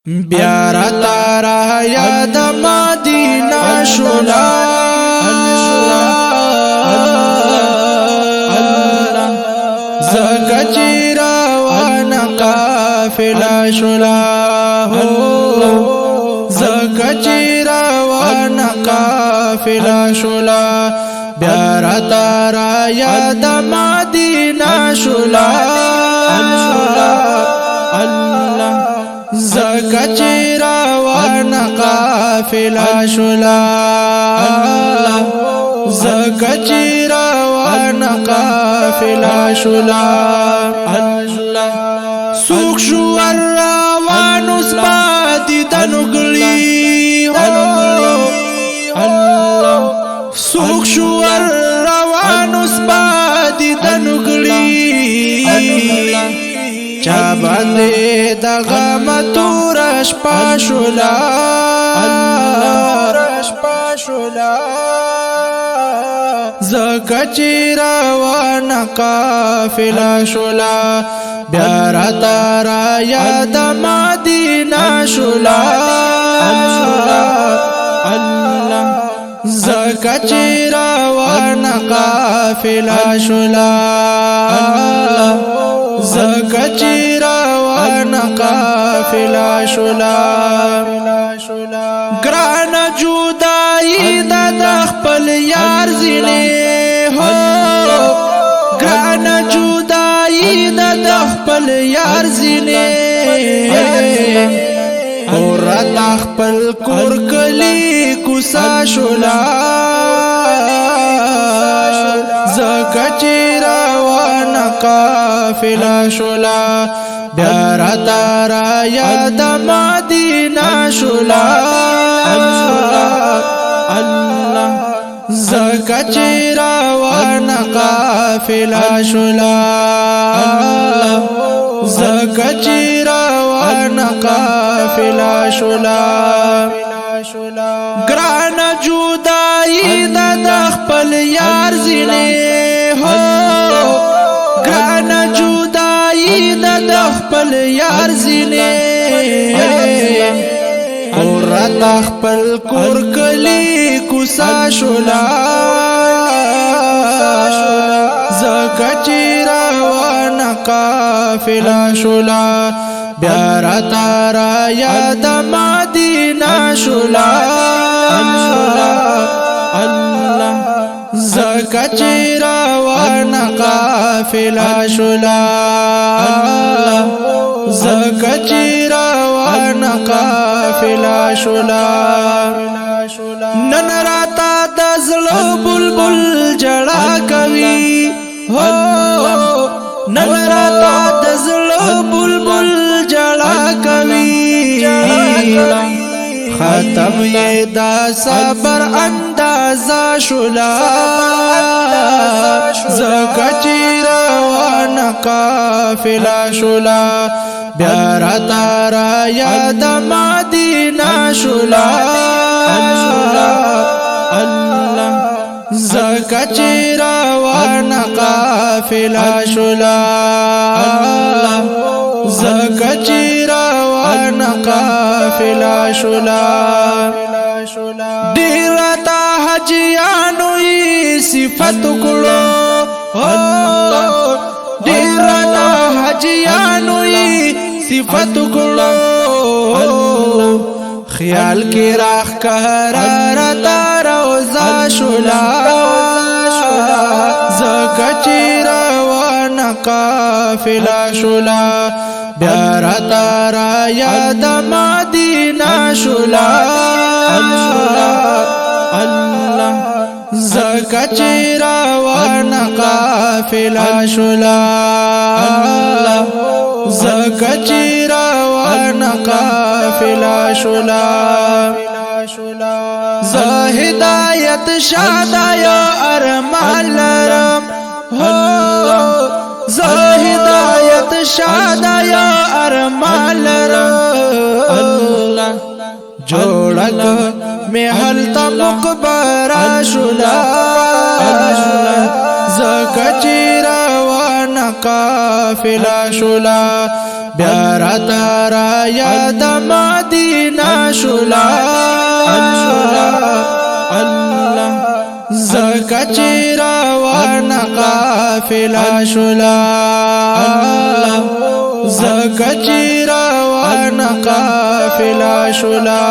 بیارا تارا یاد مدینہ شولا زکا چیرا وانا قافلا شولا زکا چیرا وانا قافلا شولا بیارا تارا یاد مدینہ شولا زکا چیرا وانا قافلا شولا زکا چیرا وانا قافلا شولا سوک شو الروانو سپاتی دنگلی سوک شو الروانو سپاتی دنگلی چا باندې د غم تورش پاشولا زکا چیرا وانا قافلا شولا بیارا تارا یاد مدینہ شولا زکا چیرا وانا قافلا شولا زکا چیرا وانا قافلا شولا گرانا جودائی دا دخپل یار زینے ہو گرانا جودائی دا دخپل یار زینے اور دخپل کورکلی کسا شولا زکا چیرا وانا قافلا شولا بیارا تارا یاد مدینہ شولا زکا چیرا وانا قافلا شولا زکا چیرا وانا قافلا شولا گرانا جودائی دا دخپل یار زینے ہو گرانا جودائی دا دخپل یار زینے اور دخپل کورکلی کسا شولا زکا چیرا وانا قافلا شولا بیارا تارا یاد مدینہ شولا زکا چیرا وانا قافلا شولا زکا چیرا وانا قافلا شولا نن راتا دزلو بلبل جڑا کوي نن راتا دزلو بلبل جڑا کوي ختم یہ دا صبر اندازا شولا زکا چیرا وانا قافلا شولا بیارا تارا یاد مدینہ شولا زکا چیرا وانا قافلا شولا زکا چیرا وانا قافلا شولا دیرتا حجیانوی صفت کلو دیرتا حجیانوی صفت کلو خیال کی راخ کهرارتا روزا شولا زکا چیرا وانا قافلا شولا بیارا تارا یاد مدینہ شولا زکا چیرا وانا قافلا شولا زکا چیرا وانا قافلا شولا زہدایت شادا یا ارمان لرم زہدایت شادا یا ارمان لرم جوڑک میں حلتا مقبرہ شولا زکا چیرا وانا قافلا شولا بیارا تارا یاد شلا زکا چی روان قافلا شلا زکا چی روان قافلا شلا